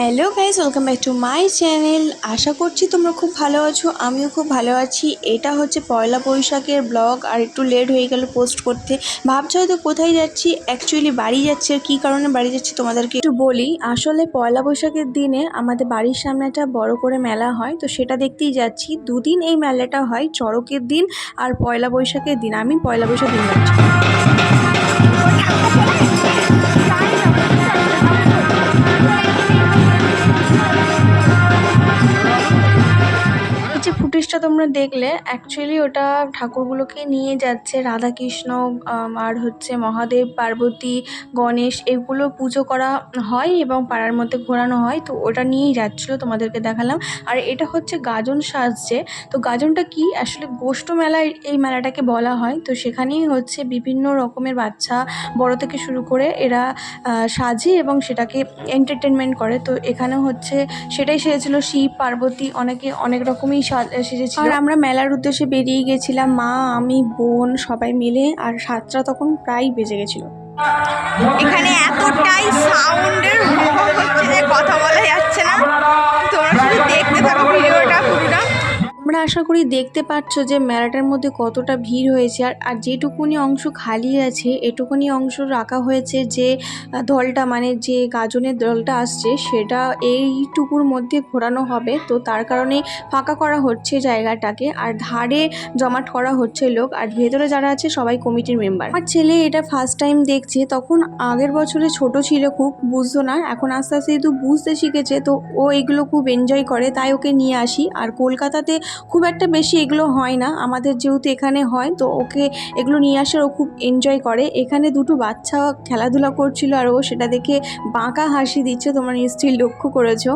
Hello guys, welcome back to my channel. আশা করছি তোমরা খুব ভালো আছো, আমিও খুব ভালো আছি। এটা হচ্ছে পয়লা বৈশাখের ব্লগ, আর একটু লেট হয়ে গেল পোস্ট করতে। ভাবছো হয়তো কোথায় যাচ্ছি, অ্যাকচুয়ালি বাড়ি যাচ্ছি। আর কী কারণে বাড়ি যাচ্ছি তোমাদেরকে একটু বলি। আসলে পয়লা বৈশাখের দিনে আমাদের বাড়ির সামনে একটা বড় করে মেলা হয়, তো সেটা দেখতেই যাচ্ছি। দুদিন এই মেলাটা হয়, চড়কের দিন আর পয়লা বৈশাখের দিন। আমি পয়লা বৈশাখ দিন যাচ্ছি। এই যে ফুটেজটা তোমরা দেখলে, অ্যাকচুয়ালি ওটা ঠাকুরগুলোকে নিয়ে যাচ্ছে রাধাকৃষ্ণ, আর হচ্ছে মহাদেব, পার্বতী, গণেশ, এগুলো পুজো করা হয় এবং পাড়ার মধ্যে ঘোরানো হয়। তো ওটা নিয়েই যাচ্ছিলো, তোমাদেরকে দেখালাম। আর এটা হচ্ছে গাজন সাজছে। তো গাজনটা কি, আসলে গোষ্ঠ মেলা এই মেলাটাকে বলা হয়। তো সেখানেই হচ্ছে বিভিন্ন রকমের বাচ্চা বড় থেকে শুরু করে এরা সাজে এবং সেটাকে এন্টারটেনমেন্ট করে। তো এখানে হচ্ছে সেটাই সেজেছিল শিব, পার্বতী, অনেকে অনেক রকমই সেজেছিল। আর আমরা মেলার উদ্দেশ্যে বেরিয়ে গেছিলাম, মা, আমি, বোন সবাই মিলে। আর 7টা তখন প্রায় বেজে গেছিলো। এখানে এতটাই সাউন্ডের অভাব হচ্ছে যে কথা বলা যাচ্ছে না। তোমরা শুধু দেখতে থাকো ভিডিওটা পুরোটা। আমরা আশা করি দেখতে পাচ্ছ যে মেলাটার মধ্যে কতটা ভিড় হয়েছে। আর যেটুকুনি অংশ খালি আছে, এটুকুনি অংশ রাখা হয়েছে যে দলটা, মানে যে গাজনের দলটা আসছে সেটা এইটুকুর মধ্যে ঘোরানো হবে। তো তার কারণে ফাঁকা করা হচ্ছে জায়গাটাকে, আর ধারে জমাট করা হচ্ছে লোক। আর ভেতরে যারা আছে সবাই কমিটির মেম্বার। আমার ছেলে এটা ফার্স্ট টাইম দেখছে। তখন আগের বছরে ছোট ছিল, খুব বুঝতো না। এখন আস্তে আস্তে যেহেতু বুঝতে শিখেছে, তো ও এগুলো খুব এনজয় করে, তাই ওকে নিয়ে আসি। আর কলকাতাতে খুব একটা বেশি এগুলো হয় না, আমাদের যেহেতু এখানে হয়, তো ওকে এগুলো নিয়ে আসার ও খুব এনজয় করে। এখানে দুটো বাচ্চা খেলাধুলা করছিল, আর ও সেটা দেখে বাঁকা হাসি দিচ্ছে, তোমরা নিশ্চয়ই লক্ষ্য করেছো।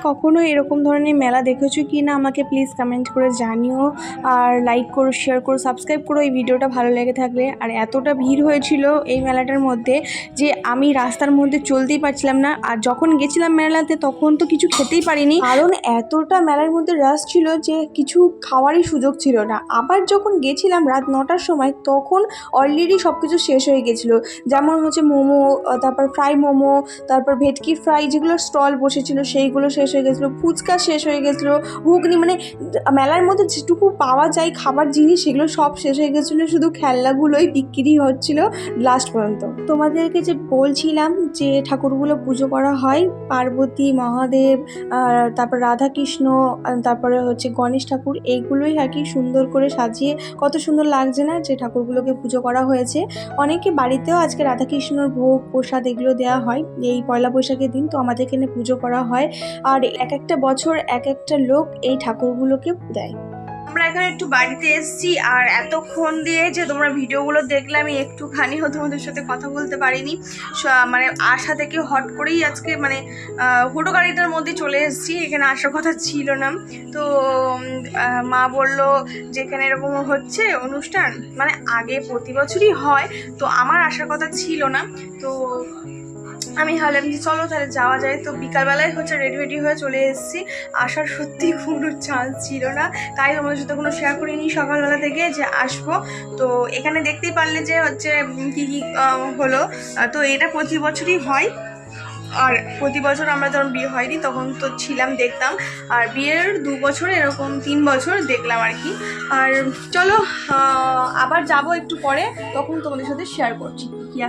কখনো এরকম ধরনের মেলা দেখেছো কি না আমাকে প্লিজ কমেন্ট করে জানিও। আর লাইক করো, শেয়ার করো, সাবস্ক্রাইব করো এই ভিডিওটা ভালো লেগে থাকলে। আর এতটা ভিড় হয়েছিল এই মেলাটার মধ্যে যে আমি রাস্তার মধ্যে চলতেই পারছিলাম না। আর যখন গেছিলাম মেলাতে তখন তো কিছু খেতেই পারিনি, কারণ এতটা মেলার মধ্যে রাশ ছিল যে কিছু খাওয়ারই সুযোগ ছিল না। আবার যখন গেছিলাম রাত 9টার সময়, তখন অলরেডি সব কিছু শেষ হয়ে গেছিলো। যেমন হচ্ছে মোমো, তারপর ফ্রাই মোমো, তারপর ভেটকি ফ্রাই, যেগুলো স্টল বসেছিল সেইগুলো শেষ হয়ে গেছে। গেছিলো, ফুচকা শেষ হয়ে গেছিলো, ঘুগনি, মানে মেলার মধ্যে যেটুকু পাওয়া যায় খাবার জিনিস সেগুলো সব শেষ হয়ে গেছিলো, শুধু খেলনাগুলোই বিক্রি হচ্ছিল লাস্ট পর্যন্ত। তোমাদেরকে যে বলছিলাম যে ঠাকুরগুলো পুজো করা হয়, পার্বতী, মহাদেব, তারপর রাধাকৃষ্ণ, তারপরে হচ্ছে গণেশ ঠাকুর, এইগুলোই আর কি সুন্দর করে সাজিয়ে কত সুন্দর লাগছে না যে ঠাকুরগুলোকে পুজো করা হয়েছে। অনেকে বাড়িতেও আজকে রাধাকৃষ্ণর ভোগ প্রসাদ এগুলো দেওয়া হয় এই পয়লা বৈশাখের দিন, তো আমাদের এখানে পুজো করা হয়। আর এক একটা বছর এক একটা লোক এই ঠাকুরগুলোকে দেয়। আমরা এখানে একটু বাড়িতে এসেছি, আর এতক্ষণ দিয়ে যে তোমরা ভিডিওগুলো দেখলে আমি একটুখানিও তোমাদের সাথে কথা বলতে পারিনি। মানে আশা থেকে হট করেই আজকে মানে হুটো গাড়িটার মধ্যে চলে এসেছি, এখানে আসার কথা ছিল না। তো মা বলল যে এখানে এরকম হচ্ছে অনুষ্ঠান, মানে আগে প্রতি বছরই হয়, তো আমার আসার কথা ছিল না। তো আমি ভাবলাম যে চলো তাহলে যাওয়া যায়। তো বিকালবেলায় হচ্ছে রেডি হয়ে চলে এসেছি। আসার সত্যি কোনো চান্স ছিল না, তাই তোমাদের সাথে কোনো শেয়ার করিনি সকালবেলা থেকে যে আসবো। তো এখানে দেখতেই পারলে যে হচ্ছে কী কী হলো। তো এটা প্রতি বছরই হয়, আর প্রতি বছর আমরা যখন বিয়ে হয়নি তখন তো ছিলাম, দেখতাম। আর বিয়ের 2 বছর এরকম 3 বছর দেখলাম আর কি। আর চলো আবার যাব একটু পরে, তখন তোমাদের সাথে শেয়ার করছি কি।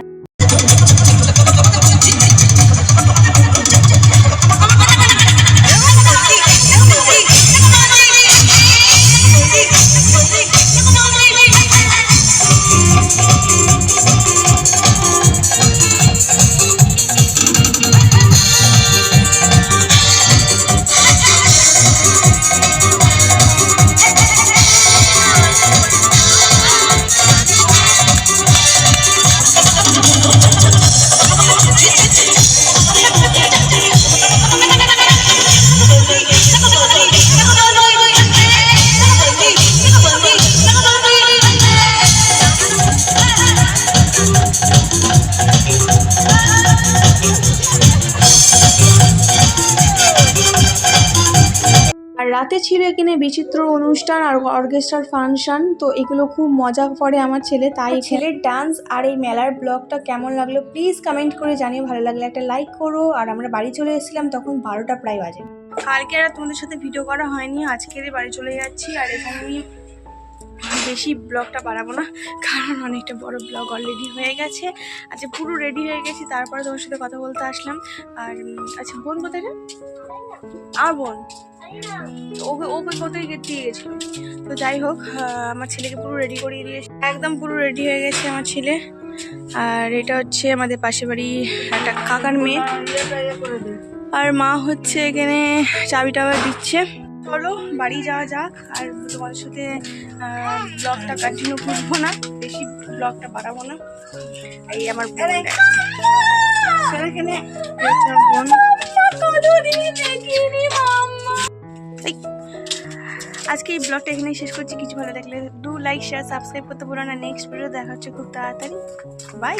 আর রাতে ছিল এখানে বিচিত্র অনুষ্ঠান আর অর্কেস্ট্রার ফাংশন, তো এগুলো খুব মজা করে আমার ছেলে, তাই ছেলের ডান্স আর এই মেলার ব্লগটা কেমন লাগলো প্লিজ কমেন্ট করে জানিও। ভালো লাগলে একটা লাইক করো। আর আমরা বাড়ি চলে এসেছিলাম তখন 12টা প্রায় বাজে। কালকে আর তোমাদের সাথে ভিডিও করা হয়নি, আজকের বাড়ি চলে যাচ্ছি। আর এখানে আমি বেশি ব্লগটা বাড়াবো না, কারণ অনেকটা বড় ব্লগ অলরেডি হয়ে গেছে। আচ্ছা পুরো রেডি হয়ে গেছি, তারপরে তোমার সাথে কথা বলতে আসলাম। আর আচ্ছা বোন কোথায় রে? আর বোন ওকে ওকে কোথায় দিয়ে গেছিল। তো যাই হোক, আমার ছেলেকে পুরো রেডি করিয়ে দিয়েছে, একদম পুরো রেডি হয়ে গেছে আমার ছেলে। আর এটা হচ্ছে আমাদের পাশের বাড়ি একটা কাকার মেয়ে, আর মা হচ্ছে এখানে চাবি টাবি দিচ্ছে। চলো বাড়ি যাওয়া যাক। আর তোমাদের সাথে ব্লগটা কন্টিনিউ করবো না, বেশি ব্লগটা বাড়াবো না। এই আমার বোন, আজকে এই ব্লগটা এখানেই শেষ করছি। কিছু ভালো লাগলে ডু লাইক শেয়ার সাবস্ক্রাইব করতে ভুলো না। নেক্সট ভিডিও দেখা হচ্ছে খুব তাড়াতাড়ি। বাই।